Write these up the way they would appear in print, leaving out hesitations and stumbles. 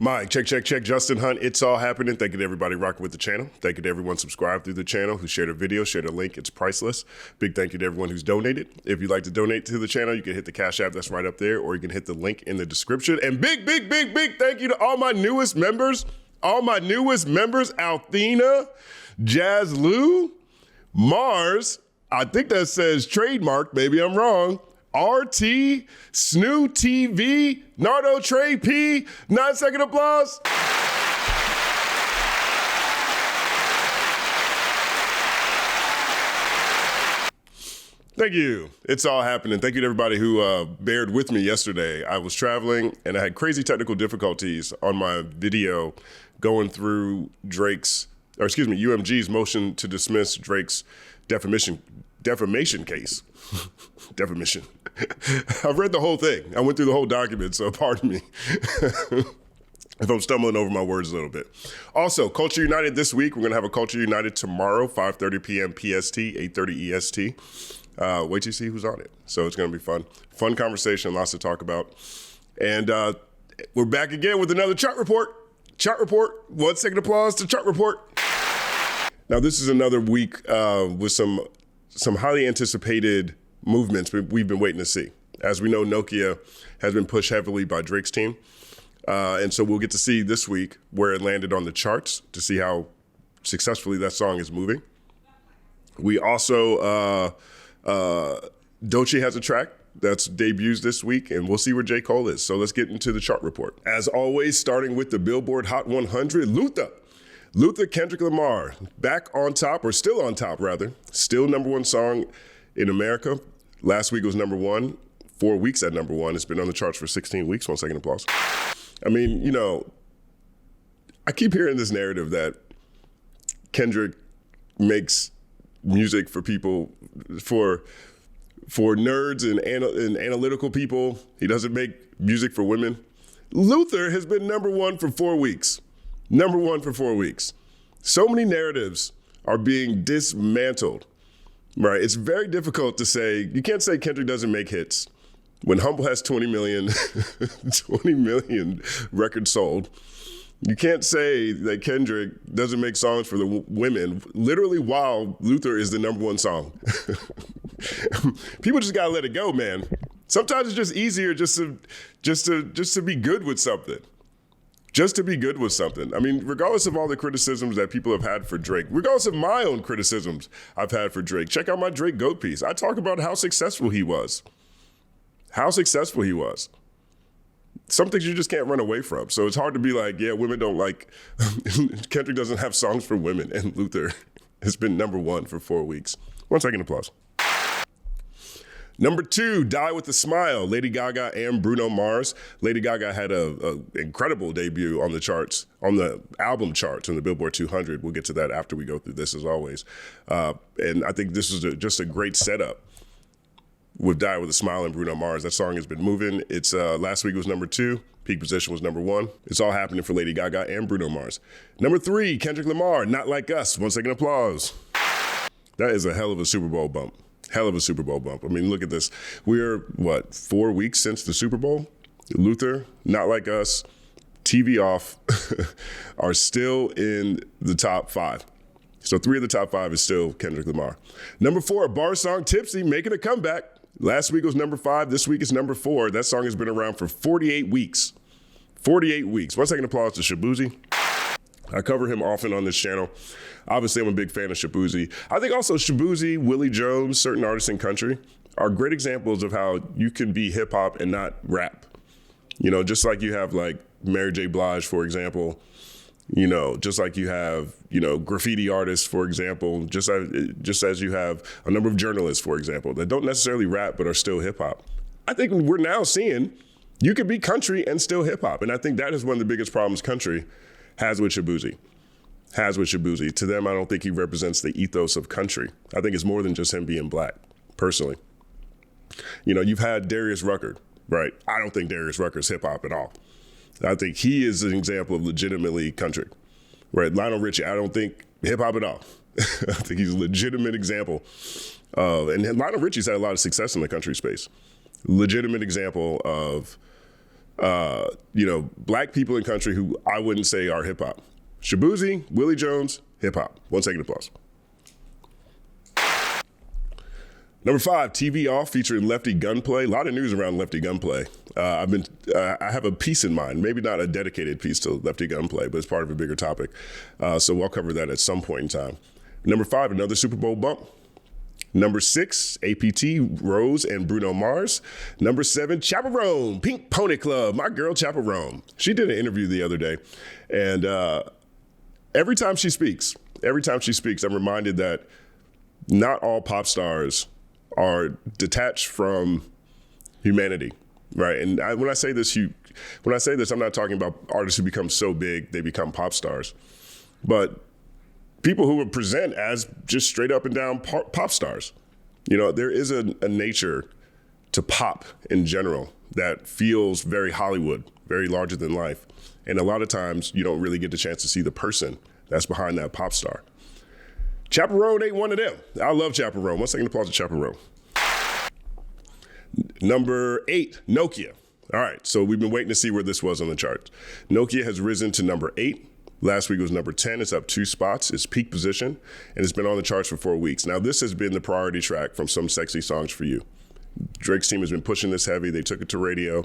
Mike, check. Justin Hunt, it's all happening. Thank you to everybody rocking with the channel. Thank you to everyone subscribed through the channel, who shared a video, shared a link. It's priceless. Big thank you to everyone who's donated. If you'd like to donate to the channel, you can hit the Cash App that's right up there, or you can hit the link in the description. And big thank you to all my newest members. Althena, Jazz Lou, Mars, I think that says trademark, maybe I'm wrong. RT, Snoo TV, Nardo Trey P, 9-second applause. Thank you. It's all happening. Thank you to everybody who bared with me yesterday. I was traveling and I had crazy technical difficulties on my video going through UMG's motion to dismiss Drake's defamation case. Defamation. I've read the whole thing. I went through the whole document, so pardon me if I'm stumbling over my words a little bit. Also, Culture United this week. We're going to have a Culture United tomorrow, 5:30 p.m. PST, 8:30 EST. Wait till you see who's on it. So it's going to be fun. Fun conversation, lots to talk about. And we're back again with another chart report. 1 second applause to chart report. Now, this is another week with some highly anticipated movements we've been waiting to see. As we know, Nokia has been pushed heavily by Drake's team. And so we'll get to see this week where it landed on the charts to see how successfully that song is moving. We also, Doechii has a track that's debuts this week, and we'll see where J. Cole is. So let's get into the chart report. As always, starting with the Billboard Hot 100, Luther, Kendrick Lamar, back on top, or still on top, rather. Still number one song in America. Last week it was number one. 4 weeks at number one. It's been on the charts for 16 weeks. 1 second applause. I mean, you know, I keep hearing this narrative that Kendrick makes music for people, for nerds and analytical people. He doesn't make music for women. Luther has been number one for 4 weeks. Number one for 4 weeks. So many narratives are being dismantled, right? It's very difficult to say, you can't say Kendrick doesn't make hits when Humble has 20 million records sold. You can't say that Kendrick doesn't make songs for the women, literally while Luther is the number one song. People just gotta let it go, man. Sometimes it's just easier just to be good with something. Just to be good with something. I mean, regardless of all the criticisms that people have had for Drake, regardless of my own criticisms I've had for Drake, check out my Drake GOAT piece. I talk about how successful he was. Some things you just can't run away from. So it's hard to be like, yeah, women don't like, Kendrick doesn't have songs for women, and Luther has been number one for 4 weeks. 1 second applause. Number 2, Die With a Smile, Lady Gaga and Bruno Mars. Lady Gaga had an incredible debut on the charts, on the album charts, on the Billboard 200. We'll get to that after we go through this, as always. And I think this is just a great setup with Die With a Smile and Bruno Mars. That song has been moving. It's last week it was number 2. Peak Position was number 1. It's all happening for Lady Gaga and Bruno Mars. Number 3, Kendrick Lamar, Not Like Us. 1 second applause. That is a hell of a Super Bowl bump. Hell of a Super Bowl bump. I mean, look at this. We're, 4 weeks since the Super Bowl? Luther, Not Like Us, TV Off are still in the top 5. So 3 of the top 5 is still Kendrick Lamar. Number 4, Bar Song Tipsy, making a comeback. Last week was number 5. This week is number 4. That song has been around for 48 weeks. 48 weeks. 1 second applause to Shaboozey. I cover him often on this channel. Obviously, I'm a big fan of Shaboozey. I think also Shaboozey, Willie Jones, certain artists in country are great examples of how you can be hip hop and not rap. You know, just like you have like Mary J. Blige, for example, you know, just like you have, you know, graffiti artists, for example, just as you have a number of journalists, for example, that don't necessarily rap but are still hip hop. I think we're now seeing you can be country and still hip hop. And I think that is one of the biggest problems country has with Shaboozey. To them, I don't think he represents the ethos of country. I think it's more than just him being black, personally. You know, you've had Darius Rucker, right? I don't think Darius Rucker is hip hop at all. I think he is an example of legitimately country, right? Lionel Richie, I don't think hip hop at all. I think he's a legitimate example of, and Lionel Richie's had a lot of success in the country space. Legitimate example of black people in country who I wouldn't say are hip hop. Shabuzi, Willie Jones, hip hop. 1 second applause. Number 5, TV Off featuring Lefty Gunplay. A lot of news around Lefty Gunplay. I have a piece in mind, maybe not a dedicated piece to Lefty Gunplay, but it's part of a bigger topic. So we'll cover that at some point in time. Number 5, another Super Bowl bump. Number 6, APT, Rose and Bruno Mars. Number 7, Chaperone, Pink Pony Club, my girl Chaperone. She did an interview the other day, and every time she speaks, I'm reminded that not all pop stars are detached from humanity, right? And when I say this, I'm not talking about artists who become so big they become pop stars, but people who would present as just straight up and down pop stars. There is a nature to pop in general that feels very Hollywood, very larger than life. And a lot of times you don't really get the chance to see the person that's behind that pop star. Chaperone ain't one of them. I love Chaperone. 1 second applause to Chaperone. Number 8, Nokia. All right, so we've been waiting to see where this was on the charts. Nokia has risen to number 8. Last week was number 10. It's up 2 spots. It's peak position, and it's been on the charts for 4 weeks. Now, this has been the priority track from Some Sexy Songs for You. Drake's team has been pushing this heavy. They took it to radio.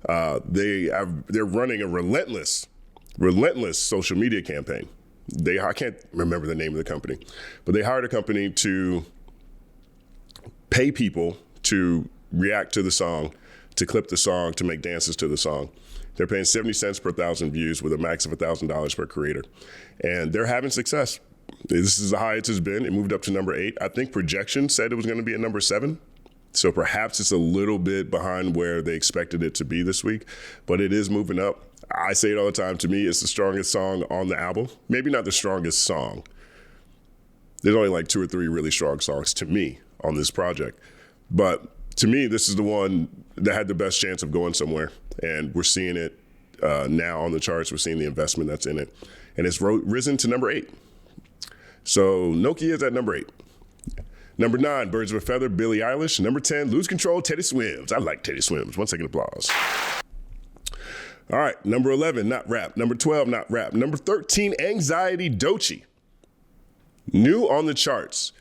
They're running a relentless social media campaign. I can't remember the name of the company, but they hired a company to pay people to react to the song, to clip the song, to make dances to the song. They're paying 70 cents per 1,000 views with a max of $1,000 per creator. And they're having success. This is the highest it's been. It moved up to number 8. I think projections said it was going to be at number 7. So perhaps it's a little bit behind where they expected it to be this week, but it is moving up. I say it all the time. To me, it's the strongest song on the album. Maybe not the strongest song. There's only like 2 or 3 really strong songs to me on this project. But to me, this is the one that had the best chance of going somewhere. And we're seeing it now on the charts. We're seeing the investment that's in it. And it's risen to number 8. So Nokia is at number 8. Number 9, Birds of a Feather, Billie Eilish. Number 10, Lose Control, Teddy Swims. I like Teddy Swims. 1 second applause. All right, number 11, Not Rap. Number 12, Not Rap. Number 13, Anxiety, Doechii. New on the charts,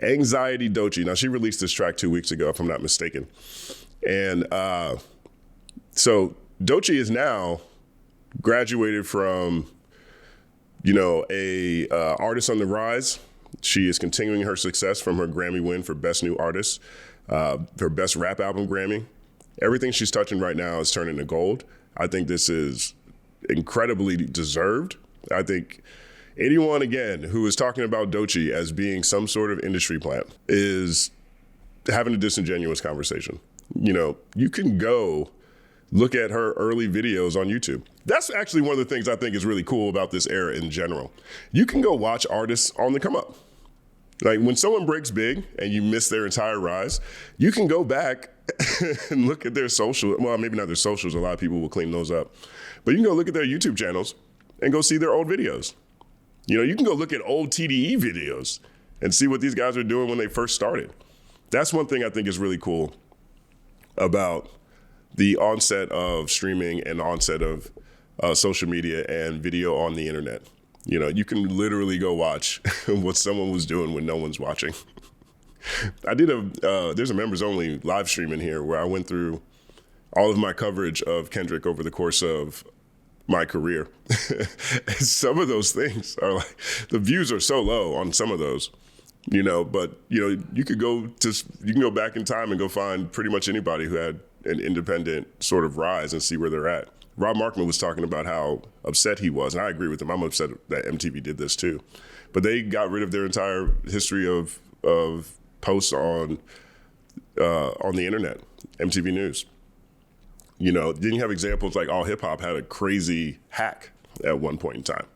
Anxiety, Doechii. Now, she released this track 2 weeks ago, if I'm not mistaken. And so Doechii is now graduated from, a artist on the rise. She is continuing her success from her Grammy win for Best New Artist, her Best Rap Album Grammy. Everything she's touching right now is turning to gold. I think this is incredibly deserved. I think anyone, again, who is talking about Doechii as being some sort of industry plant is having a disingenuous conversation. You can go look at her early videos on YouTube. That's actually one of the things I think is really cool about this era in general. You can go watch artists on the come up. Like when someone breaks big and you miss their entire rise, you can go back and look at their social. Well, maybe not their socials. A lot of people will clean those up. But you can go look at their YouTube channels and go see their old videos. You can go look at old TDE videos and see what these guys are doing when they first started. That's one thing I think is really cool about the onset of streaming and onset of social media and video on the internet. You can literally go watch what someone was doing when no one's watching. I did there's a members only live stream in here where I went through all of my coverage of Kendrick over the course of my career. And some of those things are like, the views are so low on some of those, but you can go back in time and go find pretty much anybody who had an independent sort of rise and see where they're at. Rob Markman was talking about how upset he was, and I agree with him. I'm upset that MTV did this too. But they got rid of their entire history of posts on the internet, MTV News. Then you have examples like All Hip Hop had a crazy hack at one point in time.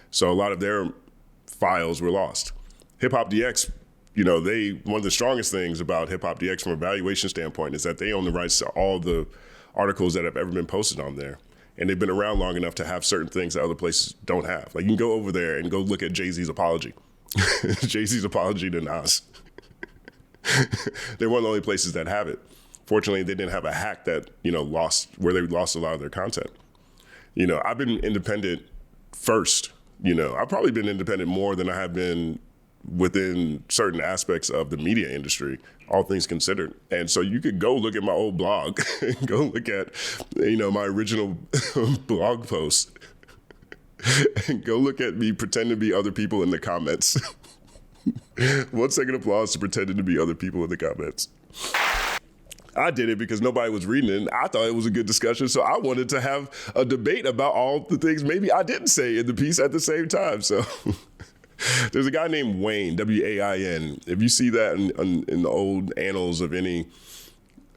So a lot of their files were lost. Hip Hop DX, one of the strongest things about Hip Hop DX from a valuation standpoint is that they own the rights to all the articles that have ever been posted on there. And they've been around long enough to have certain things that other places don't have. Like you can go over there and go look at Jay-Z's apology. Jay-Z's apology to Nas. They're one of the only places that have it. Fortunately, they didn't have a hack that, they lost a lot of their content. I've been independent first. I've probably been independent more than I have been within certain aspects of the media industry, all things considered. And so you could go look at my old blog and go look at, my original blog post and go look at me pretend to be other people in the comments. 1 second applause to pretending to be other people in the comments. I did it because nobody was reading it, and I thought it was a good discussion, so I wanted to have a debate about all the things maybe I didn't say in the piece at the same time. So there's a guy named Wayne, W-A-I-N. If you see that in the old annals of any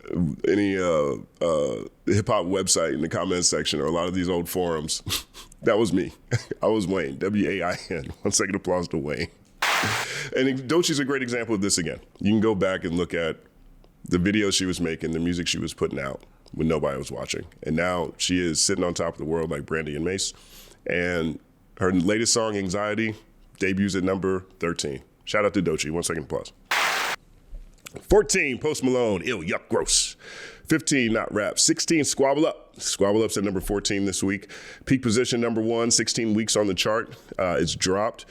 hip-hop website in the comments section or a lot of these old forums, that was me. I was Wayne, W-A-I-N. 1 second applause to Wayne. And Doechie's a great example of this again. You can go back and look at the videos she was making, the music she was putting out when nobody was watching. And now she is sitting on top of the world like Brandy and Mace. And her latest song, Anxiety, debuts at number 13. Shout out to Doechie. 1 second applause. 14, Post Malone, Ill, Yuck, Gross. 15, Not Rap. 16, Squabble Up. Squabble Up's at number 14 this week. Peak Position, number 1, 16 weeks on the chart. It's dropped.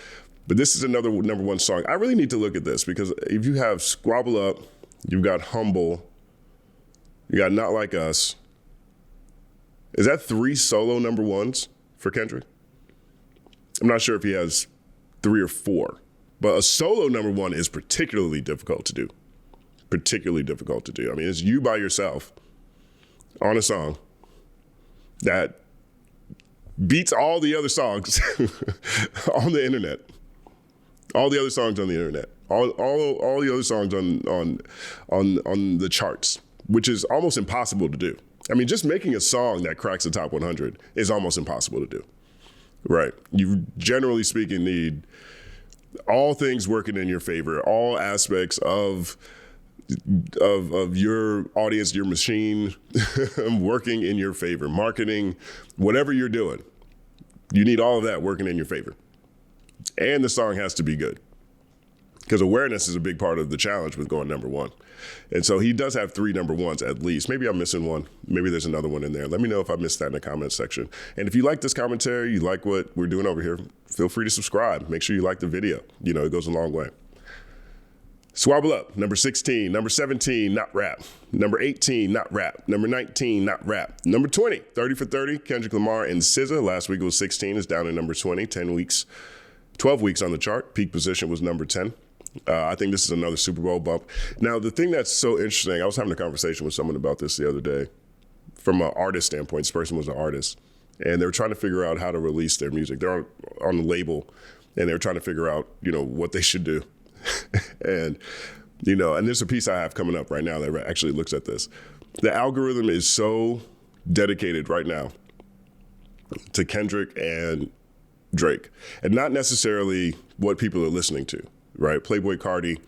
But this is another number 1 song. I really need to look at this because if you have Squabble Up, you've got Humble, you got Not Like Us. Is that 3 solo number 1s for Kendrick? I'm not sure if he has 3 or 4, but a solo number 1 is particularly difficult to do. I mean, it's you by yourself on a song that beats all the other songs on the internet. All the other songs on the internet. All the other songs on the charts, which is almost impossible to do. I mean, just making a song that cracks the top 100 is almost impossible to do. Right. You, generally speaking, need all things working in your favor, all aspects of your audience, your machine working in your favor, marketing, whatever you're doing. You need all of that working in your favor. And the song has to be good. Because awareness is a big part of the challenge with going number 1. And so he does have 3 number 1s at least. Maybe I'm missing one. Maybe there's another one in there. Let me know if I missed that in the comments section. And if you like this commentary, you like what we're doing over here, feel free to subscribe. Make sure you like the video. It goes a long way. Squabble Up, number 16. Number 17, Not Rap. Number 18, Not Rap. Number 19, Not Rap. Number 20, 30 for 30, Kendrick Lamar and SZA. Last week it was 16, it's down to number 20, 12 weeks on the chart. Peak Position was number 10. I think this is another Super Bowl bump. Now, the thing that's so interesting, I was having a conversation with someone about this the other day. From an artist standpoint, this person was an artist, and they were trying to figure out how to release their music. They're on the label, and they were trying to figure out, what they should do. And there's a piece I have coming up right now that actually looks at this. The algorithm is so dedicated right now to Kendrick and Drake, and not necessarily what people are listening to, right? Playboi Carti,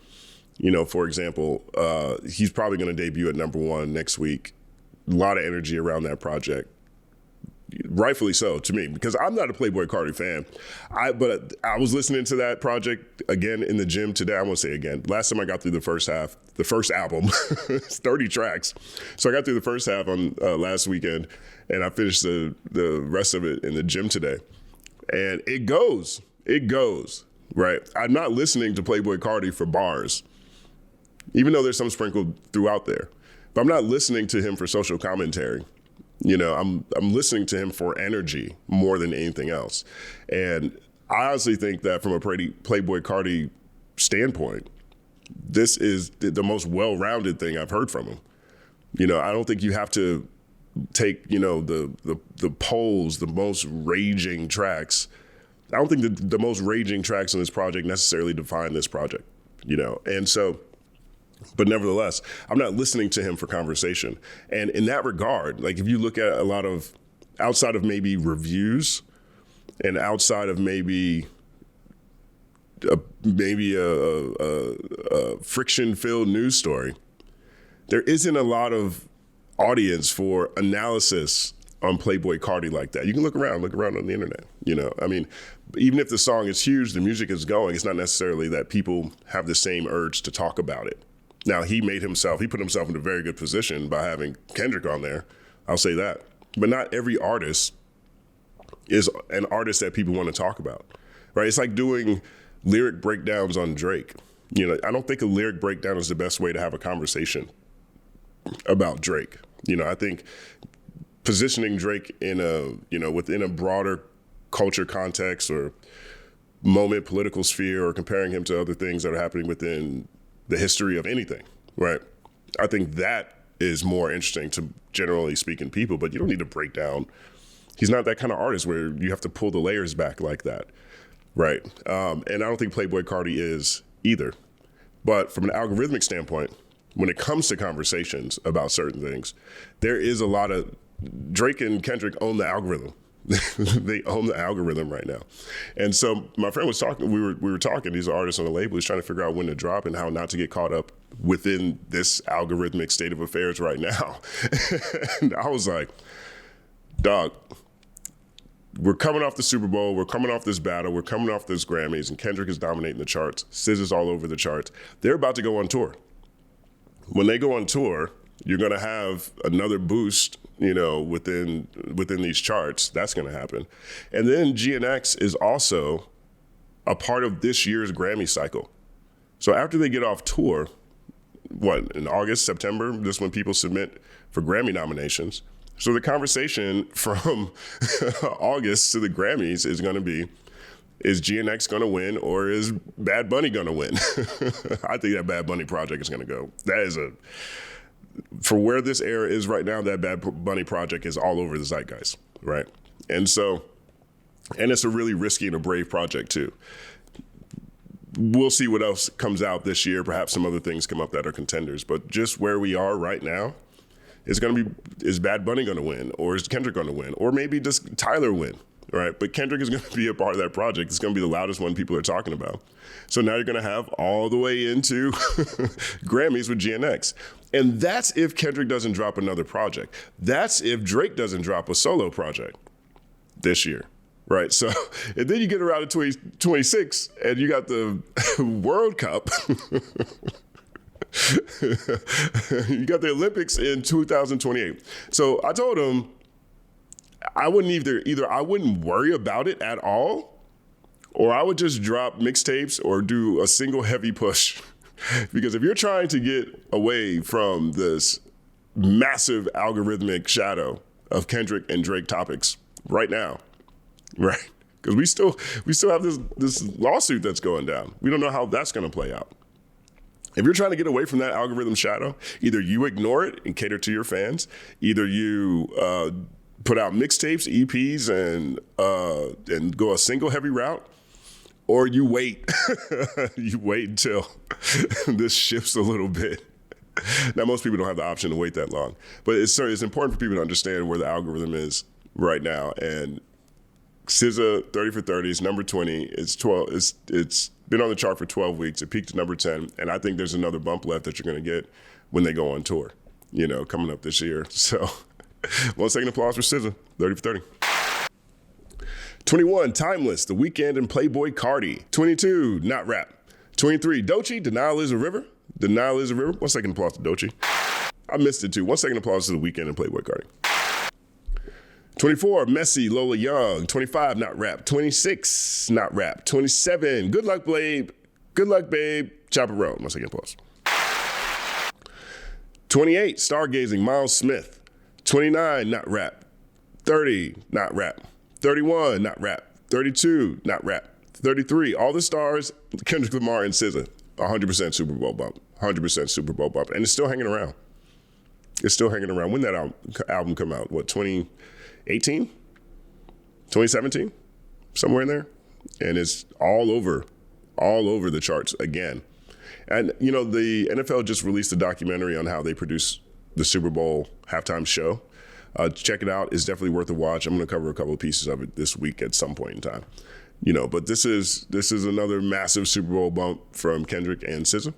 for example, he's probably going to debut at number 1 next week. A lot of energy around that project. Rightfully so to me, because I'm not a Playboi Carti fan. But I was listening to that project again in the gym today. I won't say again. Last time I got through the first album, it's 30 tracks. So I got through the first half on last weekend, and I finished the rest of it in the gym today. And it goes, right? I'm not listening to Playboi Carti for bars, even though there's some sprinkled throughout there. But I'm not listening to him for social commentary. I'm listening to him for energy more than anything else. And I honestly think that from a Playboi Carti standpoint, this is the most well-rounded thing I've heard from him. I don't think you have to take, the polls, the most raging tracks. I don't think the most raging tracks on this project necessarily define this project, And so, but nevertheless, I'm not listening to him for conversation. And in that regard, like if you look at a lot of, outside of maybe reviews and outside of maybe a friction-filled news story, there isn't a lot of audience for analysis on Playboi Carti like that. You can look around on the internet. Even if the song is huge, the music is going, it's not necessarily that people have the same urge to talk about it. Now, he put himself in a very good position by having Kendrick on there. I'll say that. But not every artist is an artist that people want to talk about, right? It's like doing lyric breakdowns on Drake. I don't think a lyric breakdown is the best way to have a conversation about Drake. I think positioning Drake in within a broader culture context or moment, political sphere, or comparing him to other things that are happening within the history of anything, right? I think that is more interesting to, generally speaking, people, but you don't need to break down. He's not that kind of artist where you have to pull the layers back like that, right? And I don't think Playboi Carti is either. But from an algorithmic standpoint, when it comes to conversations about certain things, there is a lot of, Drake and Kendrick own the algorithm. They own the algorithm right now. And so my friend was talking, we were talking, these artists on the label, he's trying to figure out when to drop and how not to get caught up within this algorithmic state of affairs right now. And I was like, dog, we're coming off the Super Bowl, we're coming off this battle, we're coming off this Grammys, and Kendrick is dominating the charts, SZA's all over the charts. They're about to go on tour. When they go on tour, you're gonna have another boost, within these charts. That's gonna happen. And then GNX is also a part of this year's Grammy cycle. So after they get off tour, in August, September, this is when people submit for Grammy nominations. So the conversation from August to the Grammys is gonna be, is GNX gonna win or is Bad Bunny gonna win? I think that Bad Bunny project is gonna go. That is for where this era is right now, that Bad Bunny project is all over the zeitgeist, right? And it's a really risky and a brave project too. We'll see what else comes out this year. Perhaps some other things come up that are contenders, but just where we are right now, is Bad Bunny going to win, or is Kendrick going to win, or maybe does Tyler win, right? But Kendrick is going to be a part of that project. It's going to be the loudest one people are talking about. So now you're going to have all the way into Grammys with GNX. And that's if Kendrick doesn't drop another project. That's if Drake doesn't drop a solo project this year, right? So, and then you get around to 2026 and you got the World Cup. You got the Olympics in 2028. So I told him I wouldn't either I wouldn't worry about it at all, or I would just drop mixtapes or do a single heavy push. Because if you're trying to get away from this massive algorithmic shadow of Kendrick and Drake topics right now, right? Because we still have this lawsuit that's going down. We don't know how that's going to play out. If you're trying to get away from that algorithm shadow, either you ignore it and cater to your fans, either you put out mixtapes, EPs, and go a single heavy route, or you wait. You wait until this shifts a little bit. Now, most people don't have the option to wait that long, but it's important for people to understand where the algorithm is right now. And SZA, 30 for 30 is number 20. It's been on the chart for 12 weeks. It peaked at number 10. And I think there's another bump left that you're going to get when they go on tour, coming up this year. So 1 second applause for SZA, 30 for 30. 21, Timeless, The Weeknd and Playboi Carti. 22, Not Rap. 23, Doechii, Denial is a River. Denial is a River. 1 second applause to Doechii. I missed it too. 1 second applause to The Weeknd and Playboi Carti. 24, Messy, Lola Young. 25, Not Rap. 26, Not Rap. 27, Good Luck Babe. Good Luck Babe. Chopper Road. 1 second applause. 28, Stargazing, Miles Smith. 29, Not Rap. 30, Not Rap. 31, Not Rap. 32, Not Rap. 33, All the Stars, Kendrick Lamar and SZA. 100% Super Bowl bump. 100% Super Bowl bump. And it's still hanging around. It's still hanging around. When that album come out? What, 2018? 2017? Somewhere in there? And it's all over the charts again. And, the NFL just released a documentary on how they produce the Super Bowl halftime show. Check it out. It's definitely worth a watch. I'm going to cover a couple of pieces of it this week at some point in time. But this is another massive Super Bowl bump from Kendrick and SZA.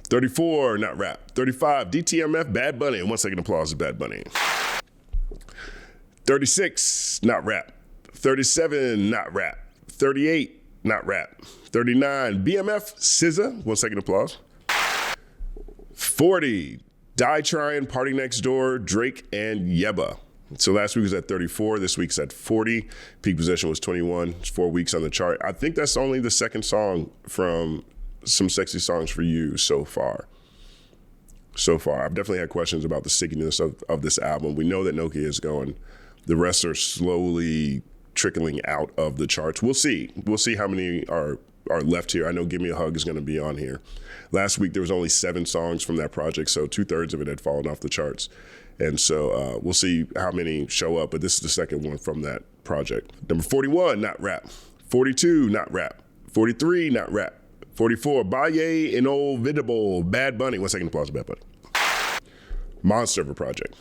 34, Not Rap. 35, DTMF, Bad Bunny. And 1 second applause to Bad Bunny. 36, Not Rap. 37, Not Rap. 38, Not Rap. 39, BMF, SZA. 1 second applause. 40, Die Tryin', Party Next Door, Drake and Yebba. So last week was at 34. This week's at 40. Peak Position was 21. It's 4 weeks on the chart. I think that's only the second song from Some Sexy Songs for You so far. I've definitely had questions about the stickiness of this album. We know that Nokia is going. The rest are slowly trickling out of the charts. We'll see. We'll see how many are left here. I know Give Me a Hug is going to be on here. Last week there was only 7 songs from that project, so 2/3 of it had fallen off the charts. And so we'll see how many show up, but this is the second one from that project. Number 41, Not Rap. 42, Not Rap. 43, Not Rap. 44, Baye Inolvidable, Bad Bunny. 1 second applause, Bad Bunny. Monster of a project.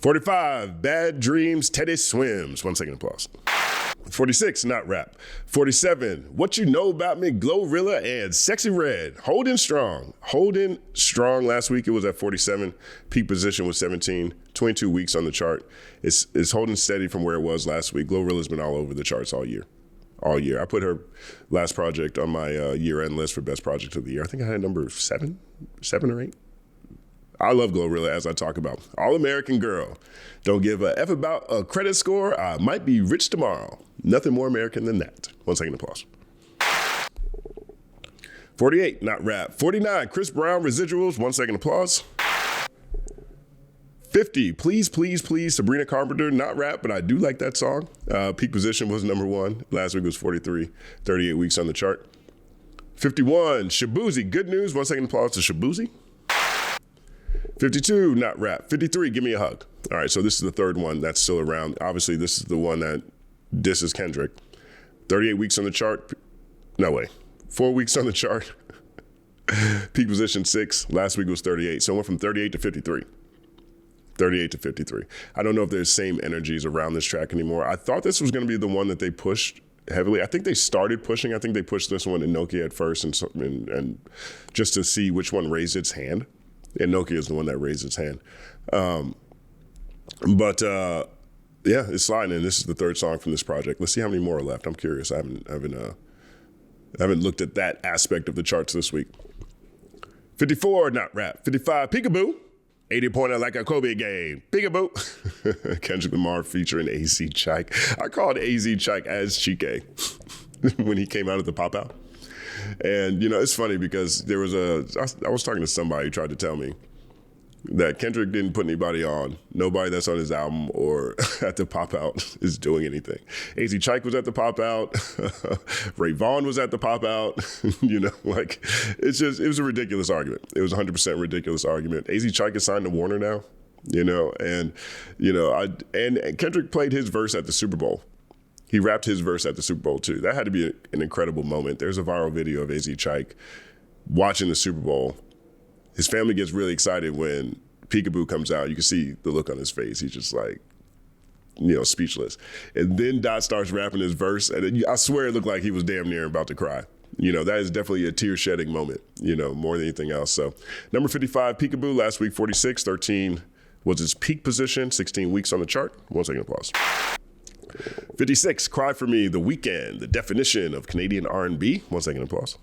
45, Bad Dreams, Teddy Swims. 1 second applause. 46, Not Rap. 47, What You Know About Me, Glorilla and Sexy Red. Holding Strong. Holding Strong. Last week it was at 47. Peak Position was 17. 22 weeks on the chart. It's holding steady from where it was last week. Glorilla's been all over the charts all year. I put her last project on my year-end list for Best Project of the Year. I think I had number 7 or 8. I love Glorilla, as I talk about. All-American Girl. Don't give a F about a credit score. I might be rich tomorrow. Nothing more American than that. 1 second applause. 48, Not Rap. 49, Chris Brown, Residuals. 1 second applause. 50, Please, Please, Please, Sabrina Carpenter. Not Rap, but I do like that song. Peak Position was number 1. Last week was 43. 38 weeks on the chart. 51, Shabuzi, Good News. 1 second applause to Shabuzi. 52, Not Rap. 53, Give Me a Hug. All right, so this is the third one that's still around. Obviously, this is the one that disses Kendrick. 38 weeks on the chart. No way. 4 weeks on the chart. Peak Position 6. Last week was 38. So it went from 38 to 53. 38 to 53. I don't know if there's same energies around this track anymore. I thought this was going to be the one that they pushed heavily. I think they started pushing. I think they pushed this one in Nokia at first and just to see which one raised its hand. And Nokia is the one that raised its hand. Yeah, it's sliding in. This is the third song from this project. Let's see how many more are left. I'm curious. I haven't looked at that aspect of the charts this week. 54, Not Rap. 55, Peekaboo. 80-pointer like a Kobe game. Peekaboo. Kendrick Lamar featuring AZ Chike. I called AZ Chike as Chike when he came out of the pop-out. And, you know, it's funny because I was talking to somebody who tried to tell me that Kendrick didn't put anybody on. Nobody that's on his album or at the pop-out is doing anything. AZ Chike was at the pop-out. Ray Vaughn was at the pop-out. You know, like, it was a ridiculous argument. It was 100% ridiculous argument. AZ Chike is signed to Warner now, you know, and, you know, and Kendrick played his verse at the Super Bowl. He rapped his verse at the Super Bowl, too. That had to be an incredible moment. There's a viral video of AZ Chike watching the Super Bowl. His family gets really excited when Peekaboo comes out. You can see the look on his face. He's just like, you know, speechless. And then Dot starts rapping his verse, and I swear it looked like he was damn near about to cry. You know, that is definitely a tear-shedding moment, you know, more than anything else. So, number 55, Peekaboo, last week 46, 13 was its peak position, 16 weeks on the chart. 1 second applause. 56, Cry For Me, The Weeknd, the definition of Canadian R&B. 1 second applause.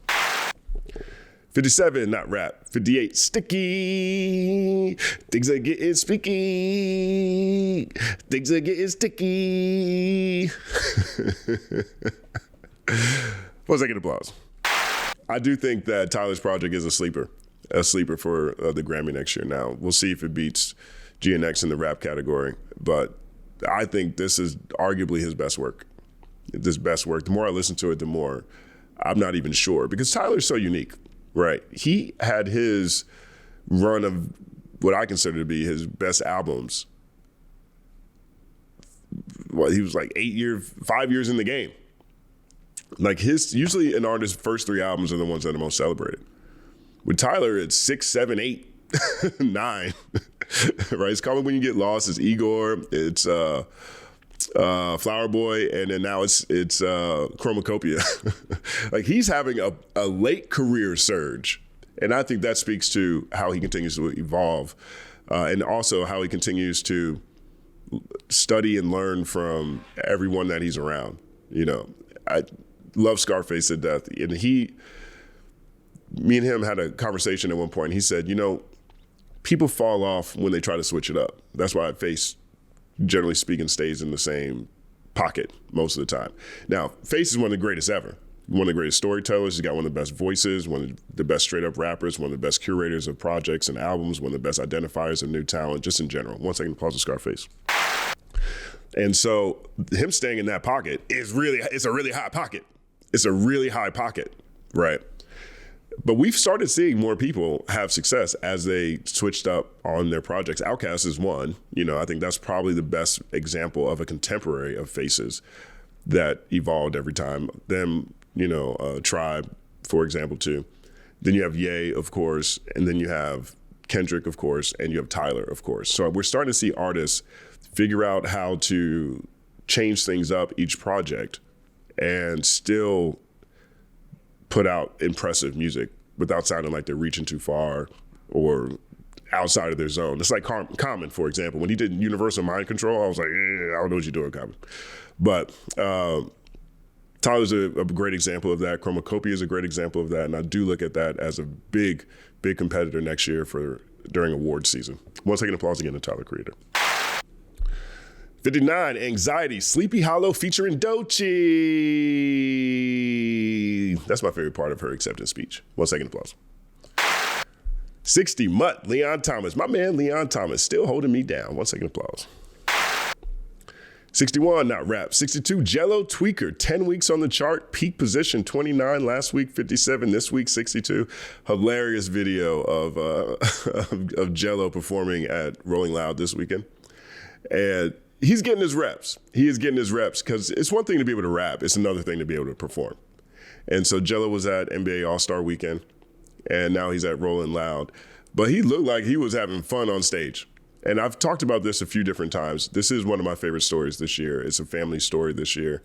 57, Not Rap. 58, Sticky. Things are getting spiky. Things are getting sticky. 1 second applause. I do think that Tyler's project is a sleeper for the Grammy next year. Now, we'll see if it beats GNX in the rap category, but I think this is arguably his best work. The more I listen to it, the more I'm not even sure, because Tyler's so unique. Right. He had his run of what I consider to be his best albums. Well, he was like 5 years in the game. Like usually an artist's first 3 albums are the ones that are most celebrated. With Tyler, it's 6, 7, 8, 9. Right. It's Call Me When You Get Lost. It's Igor. It's Flower Boy, and then now it's Chromacopia. Like, he's having a late career surge, and I think that speaks to how he continues to evolve, and also how he continues to study and learn from everyone that he's around. You know, I love Scarface to death, and me and him had a conversation at one point. He said, you know, people fall off when they try to switch it up. That's why Face, generally speaking, stays in the same pocket most of the time. Now, Face is one of the greatest ever. One of the greatest storytellers. He's got one of the best voices, one of the best straight up rappers, one of the best curators of projects and albums, one of the best identifiers of new talent, just in general. 1 second, pause the Scarface. And so him staying in that pocket it's a really high pocket. It's a really high pocket, right? But we've started seeing more people have success as they switched up on their projects. Outkast is one. I think that's probably the best example of a contemporary of Faces that evolved every time. Them, Tribe, for example, too. Then you have Ye, of course, and then you have Kendrick, of course, and you have Tyler, of course. So we're starting to see artists figure out how to change things up each project and still put out impressive music without sounding like they're reaching too far or outside of their zone. It's like Common, for example. When he did Universal Mind Control, I was like, I don't know what you're doing, Common. But Tyler's a great example of that. Chromacopia is a great example of that. And I do look at that as a big, big competitor next year during award season. 1 second, applause again to Tyler, Creator. 59, Anxiety, Sleepy Hollow featuring Doechii. That's my favorite part of her acceptance speech. 1 second, applause. 60, Mutt, Leon Thomas. My man, Leon Thomas, still holding me down. 1 second, applause. 61, Not Rap. 62, Jello Tweaker, 10 weeks on the chart, peak position, 29 last week, 57 this week, 62. Hilarious video of Jello performing at Rolling Loud this weekend. And he's getting his reps. He is getting his reps because it's one thing to be able to rap. It's another thing to be able to perform. And so Jello was at NBA All-Star Weekend, and now he's at Rolling Loud. But he looked like he was having fun on stage. And I've talked about this a few different times. This is one of my favorite stories this year. It's a family story this year.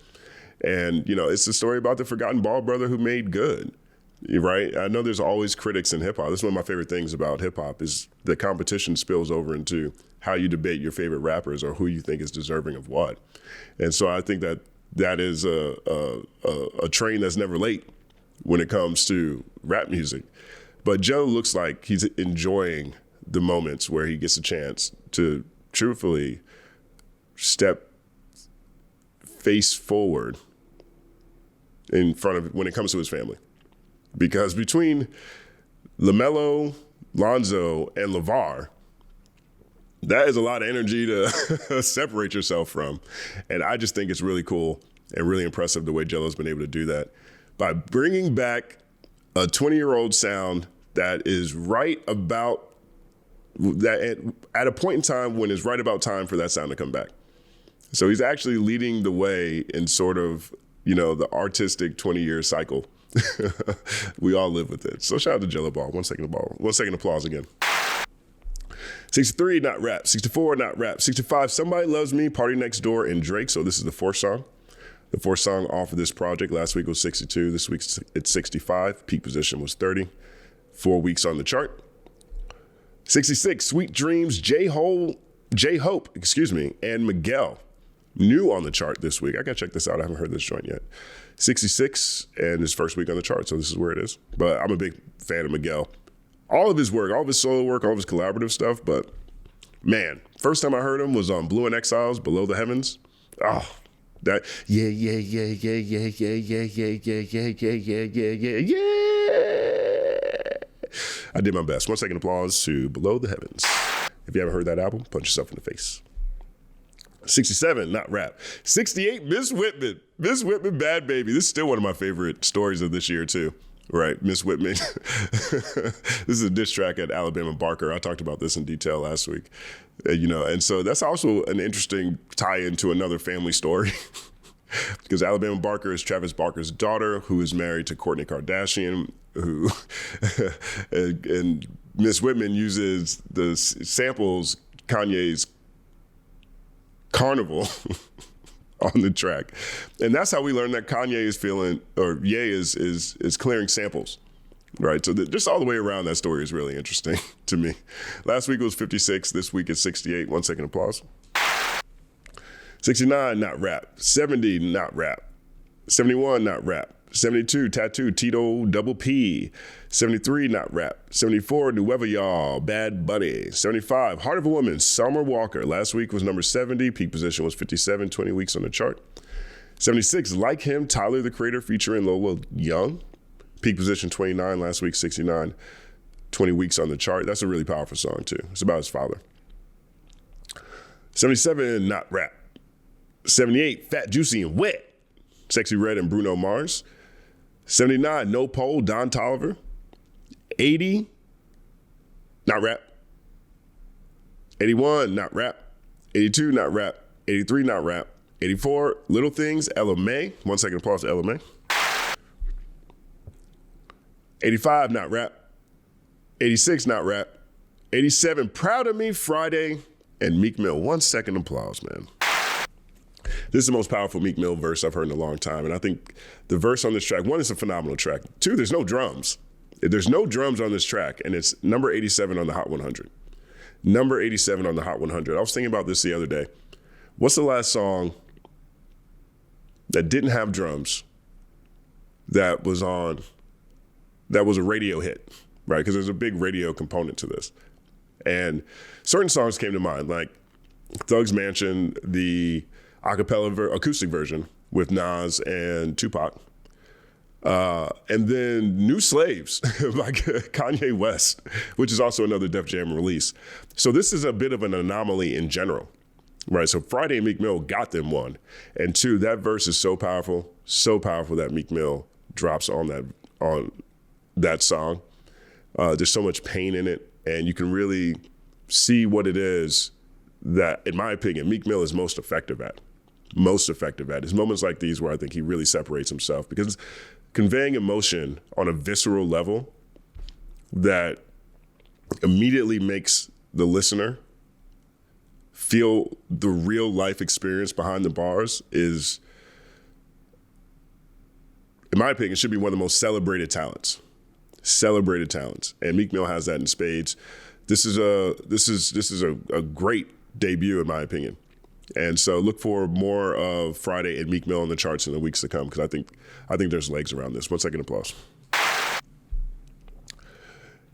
And, it's a story about the forgotten ball brother who made good, right? I know there's always critics in hip hop. That's one of my favorite things about hip hop is the competition spills over into how you debate your favorite rappers or who you think is deserving of what. And so I think that is a train that's never late when it comes to rap music. But Joe looks like he's enjoying the moments where he gets a chance to truthfully step face forward in front of when it comes to his family. Because between LaMelo, Lonzo, and LeVar, that is a lot of energy to separate yourself from. And I just think it's really cool and really impressive the way Jello's been able to do that by bringing back a 20-year-old sound that is right about that at a point in time when it's right about time for that sound to come back. So he's actually leading the way in sort of, the artistic 20-year cycle. We all live with it. So shout out to Jello Ball. 1 second applause again. 63, Not Rap. 64, Not Rap. 65, Somebody Loves Me, Party Next Door, and Drake. So this is the fourth song. The fourth song off of this project. Last week was 62. This week it's 65. Peak position was 30. 4 weeks on the chart. 66, Sweet Dreams, J-Hope, and Miguel. New on the chart this week. I got to check this out. I haven't heard this joint yet. 66 and his first week on the chart, so this is where it is. But I'm a big fan of Miguel. All of his work, all of his solo work, all of his collaborative stuff, but man, first time I heard him was on Blue and Exiles, Below the Heavens. Oh, that, yeah. I did my best. 1 second applause to Below the Heavens. If you haven't heard that album, punch yourself in the face. 67, Not Rap. 68, Miss Whitman. Miss Whitman, Bad Baby. This is still one of my favorite stories of this year, too. Right, Miss Whitman. This is a diss track at Alabama Barker. I talked about this in detail last week. And so that's also an interesting tie-in to another family story. Because Alabama Barker is Travis Barker's daughter, who is married to Kourtney Kardashian, and Miss Whitman uses the samples Kanye's Carnival on the track. And that's how we learned that Kanye is feeling, or Ye is clearing samples, right? So just all the way around, that story is really interesting to me. Last week it was 56, this week it's 68. 1 second applause. 69, Not Rap. 70, Not Rap. 71, Not Rap. 72, Tattoo, Tito, Double P. 73, Not Rap. 74, Nueva Y'all, Bad Bunny. 75, Heart of a Woman, Summer Walker. Last week was number 70. Peak position was 57, 20 weeks on the chart. 76, Like Him, Tyler, the Creator, featuring Lola Young. Peak position 29, last week 69, 20 weeks on the chart. That's a really powerful song too. It's about his father. 77, Not Rap. 78, Fat, Juicy, and Wet. Sexy Red and Bruno Mars. 79, No Pole, Don Toliver. 80, Not Rap. 81, Not Rap. 82, Not Rap. 83, Not Rap. 84, Little Things, Ella May. 1 second applause to Ella May. 85, Not Rap. 86, Not Rap. 87, Proud of Me, Friday, and Meek Mill. 1 second applause, man. This is the most powerful Meek Mill verse I've heard in a long time. And I think the verse on this track, one, it's a phenomenal track. Two, there's no drums. There's no drums on this track, and it's number 87 on the Hot 100. Number 87 on the Hot 100. I was thinking about this the other day. What's the last song that didn't have drums that was a radio hit, right? Because there's a big radio component to this. And certain songs came to mind, like Thug's Mansion, the acapella acoustic version with Nas and Tupac. And then New Slaves by Kanye West, which is also another Def Jam release. So this is a bit of an anomaly in general, right? So Friday and Meek Mill got them one. And two, that verse is so powerful that Meek Mill drops on that song. There's so much pain in it, and you can really see what it is that, in my opinion, Meek Mill is most effective at. It's moments like these where I think he really separates himself, because conveying emotion on a visceral level that immediately makes the listener feel the real life experience behind the bars is, in my opinion, should be one of the most celebrated talents. And Meek Mill has that in spades. This is a great debut, in my opinion. And so look for more of Friday and Meek Mill on the charts in the weeks to come, because I think there's legs around this. 1 second applause.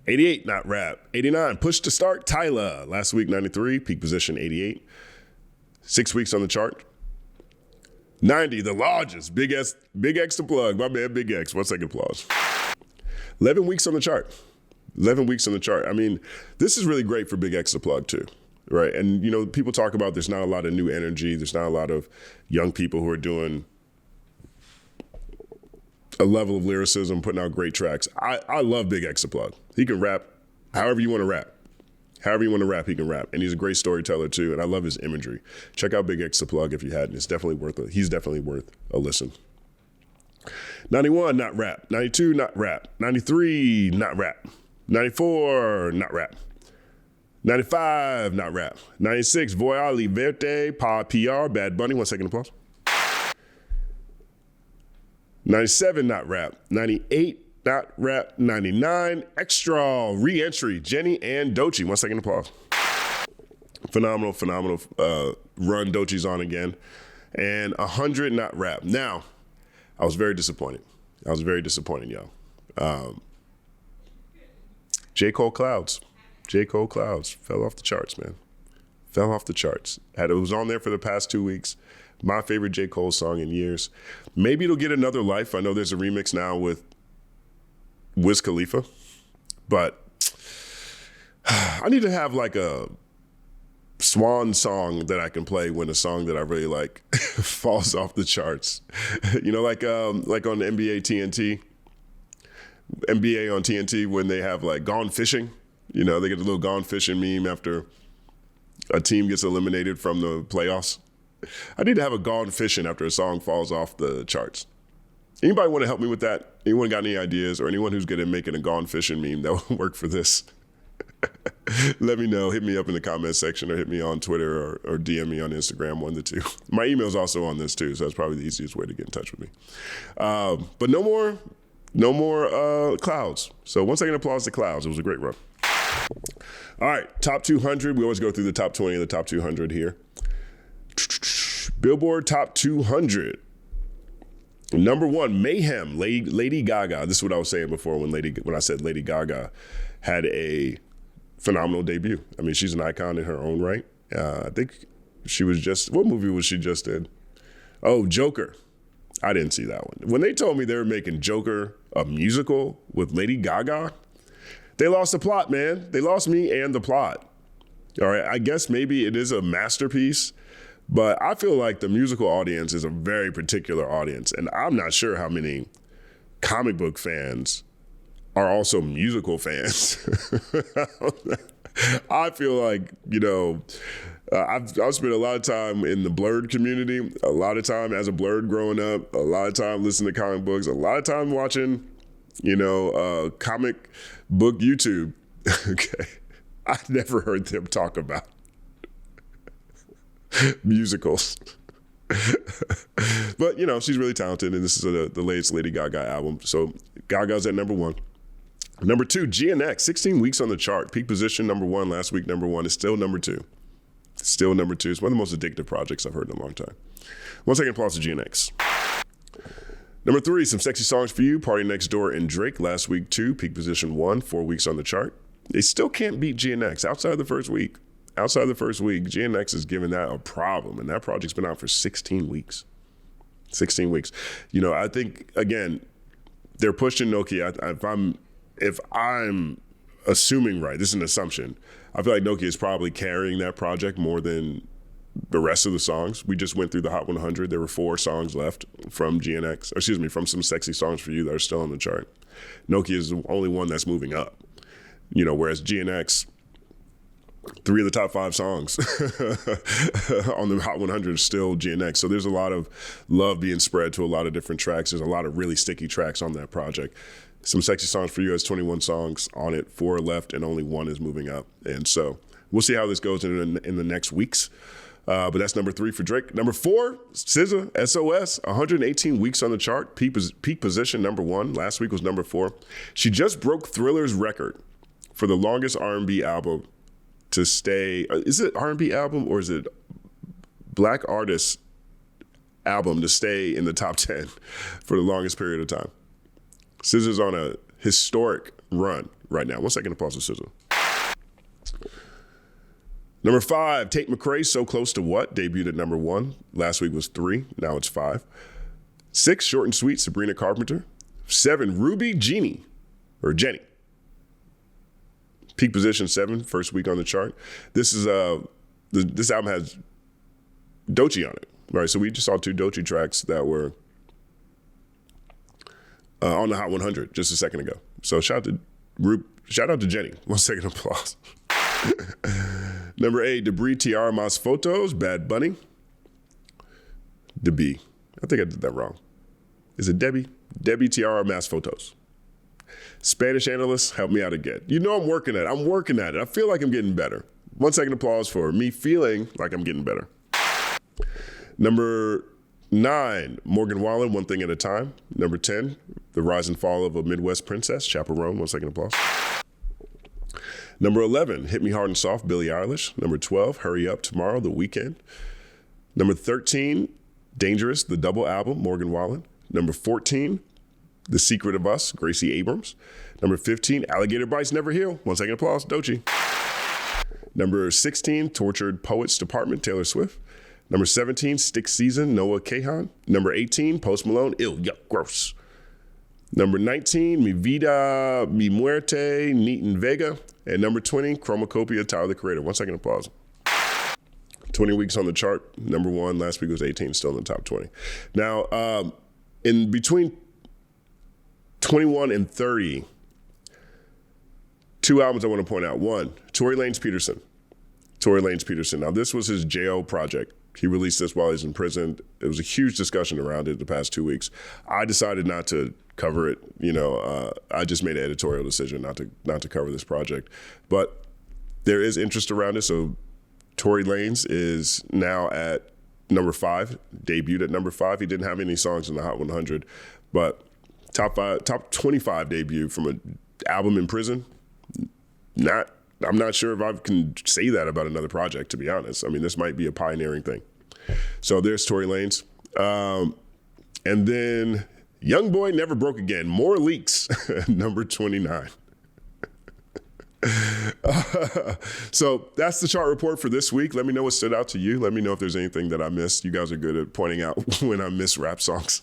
88, Not Rap. 89, Push to Start, Tyler. Last week, 93, peak position 88. 6 weeks on the chart. 90, The Largest, Big X to plug. My man, Big X. 1 second applause. 11 weeks on the chart. I mean, this is really great for Big X to plug too. Right. And, you know, people talk about there's not a lot of new energy. There's not a lot of young people who are doing a level of lyricism, putting out great tracks. I love Big X to plug. He can rap however you want to rap. However you want to rap, he can rap. And he's a great storyteller too. And I love his imagery. Check out Big X to plug if you hadn't. He's definitely worth a listen. 91, Not Rap. 92, Not Rap. 93, Not Rap. 94, Not Rap. 95, Not Rap. 96, Voy a Liberte, Pa PR, Bad Bunny. 1 second applause. 97, Not Rap. 98, Not Rap. 99, Extra, Re-Entry, Jenny and Doechii. 1 second applause. Phenomenal run Doechii's on again. And 100, Not Rap. Now, I was very disappointed. Y'all. J. Cole Clouds fell off the charts, man. It was on there for the past 2 weeks. My favorite J. Cole song in years. Maybe it'll get another life. I know there's a remix now with Wiz Khalifa, but I need to have like a swan song that I can play when a song that I really like falls off the charts. You know, like on the NBA on TNT when they have like Gone Fishing. You know, they get a little Gone Fishing meme after a team gets eliminated from the playoffs. I need to have a Gone Fishing after a song falls off the charts. Anybody want to help me with that? Anyone got any ideas, or anyone who's good at making a Gone Fishing meme that will work for this? Let me know. Hit me up in the comment section, or hit me on Twitter, or DM me on Instagram, one of the two. My email's also on this too, so that's probably the easiest way to get in touch with me. But no more Clouds. So 1 second applause to Clouds. It was a great run. All right, top 200. We always go through the top 20 and the top 200 here. Billboard Top 200. Number 1, Mayhem, Lady Gaga. This is what I was saying before when I said Lady Gaga had a phenomenal debut. I mean, she's an icon in her own right. I think she was what movie was she just in? Oh, Joker. I didn't see that one. When they told me they were making Joker a musical with Lady Gaga, they lost the plot, man. They lost me and the plot. All right, I guess maybe it is a masterpiece, but I feel like the musical audience is a very particular audience, and I'm not sure how many comic book fans are also musical fans. I feel like, I've spent a lot of time in the Blurred community, a lot of time as a Blurred growing up, a lot of time listening to comic books, a lot of time watching, comic book YouTube. Okay. I never heard them talk about musicals. But, she's really talented, and this is the latest Lady Gaga album. So Gaga's at number 1. Number 2, GNX, 16 weeks on the chart. Peak position, number 1. Last week, number 1. It's still number 2. Still number 2. It's one of the most addictive projects I've heard in a long time. 1 second applause to GNX. Number 3, Some Sexy Songs for You, Party Next Door and Drake. Last week, 2. Peak position 1, 4 weeks on the chart. They still can't beat GNX outside of the first week. Outside of the first week, GNX is giving that a problem, and that project's been out for 16 weeks. 16 weeks. I think, again, they're pushing Nokia. If I'm assuming right, this is an assumption, I feel like Nokia is probably carrying that project more than the rest of the songs. We just went through the Hot 100. There were 4 songs left from from Some Sexy Songs for You that are still on the chart. Nokia is the only one that's moving up. Whereas GNX, 3 of the top 5 songs on the Hot 100 is still GNX. So there's a lot of love being spread to a lot of different tracks. There's a lot of really sticky tracks on that project. Some Sexy Songs for You has 21 songs on it, 4 left, and only 1 is moving up. And so we'll see how this goes in the next weeks. But that's number 3 for Drake. Number 4, SZA, SOS, 118 weeks on the chart. Peak position, number 1. Last week was number 4. She just broke Thriller's record for the longest R&B album to stay. Is it R&B album or is it Black artist album to stay in the top 10 for the longest period of time? SZA's on a historic run right now. 1 second to pause with SZA. Number 5, Tate McRae, So Close to What, debuted at number 1. Last week was 3, now it's 5. 6, Short and Sweet, Sabrina Carpenter. 7, Ruby Jenny. Peak position 7, first week on the chart. This album has Doechii on it, right? So we just saw 2 Doechii tracks that were on the Hot 100 just a second ago. So shout out to Jenny. 1 second applause. Number 8, Debris Tiara Mas Photos, Bad Bunny. Debbie. I think I did that wrong. Is it Debbie? Debbie Tiara Mas Photos. Spanish analysts, help me out again. I'm working at it. I'm working at it. I feel like I'm getting better. 1 second applause for me feeling like I'm getting better. Number 9, Morgan Wallen, One Thing at a Time. Number 10, The Rise and Fall of a Midwest Princess, Chaperone. 1 second applause. Number 11, Hit Me Hard and Soft, Billie Eilish. Number 12, Hurry Up, Tomorrow, The Weeknd. Number 13, Dangerous, the double album, Morgan Wallen. Number 14, The Secret of Us, Gracie Abrams. Number 15, Alligator Bites Never Heal. 1 second applause, Doechii. Number 16, Tortured Poets Department, Taylor Swift. Number 17, Stick Season, Noah Kahan. Number 18, Post Malone, Ew, Yuck, Gross. Number 19, Mi Vida, Mi Muerte, Neaton Vega. And number 20, Chromacopia, Tyler the Creator. 1 second applause. 20 weeks on the chart, number 1. Last week was 18, still in the top 20. Now, in between 21 and 30, 2 albums I want to point out. 1, Tory Lanez Peterson. Now, this was his jail project. He released this while he was in prison. It was a huge discussion around it the past 2 weeks. I decided not to cover it. I just made an editorial decision not to cover this project. But there is interest around it. So Tory Lanez is now at number 5, debuted at number 5. He didn't have any songs in the Hot 100, but top 25 debut from an album in prison. I'm not sure if I can say that about another project, to be honest. I mean, this might be a pioneering thing. So there's Tory Lanez. And then Young Boy Never Broke Again. More leaks. Number 29. So that's the chart report for this week. Let me know what stood out to you. Let me know if there's anything that I missed. You guys are good at pointing out when I miss rap songs.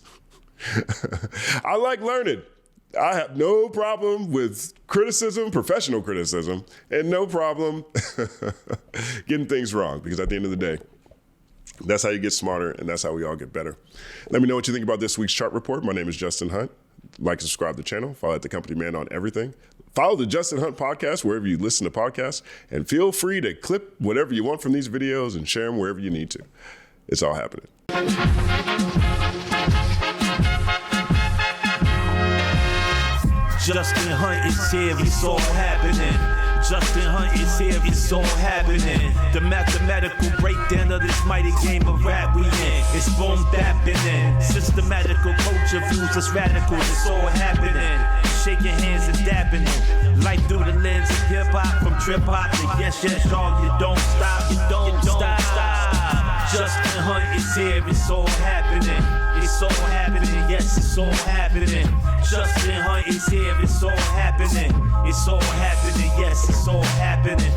I like learning. I have no problem with criticism, professional criticism, and no problem getting things wrong, because at the end of the day, that's how you get smarter, and that's how we all get better. Let me know what you think about this week's chart report. My name is Justin Hunt. Like and subscribe to the channel. Follow at The Company Man on everything. Follow the Justin Hunt podcast wherever you listen to podcasts, and feel free to clip whatever you want from these videos and share them wherever you need to. It's all happening. Justin Hunt is here, it's all happening. Justin Hunt is here, it's all happening. The mathematical breakdown of this mighty game of rap we in. It's boom bapping. Systematical culture views that's radical, it's all happening. Shaking hands and dapping it. Life through the lens of hip hop, from trip hop to yes, y'all, you don't stop, you don't stop. Justin Hunt is here, it's all happening. It's all happening, yes, it's all happening. Justin Hunt is here, it's all happening. It's all happening, yes, it's all happening.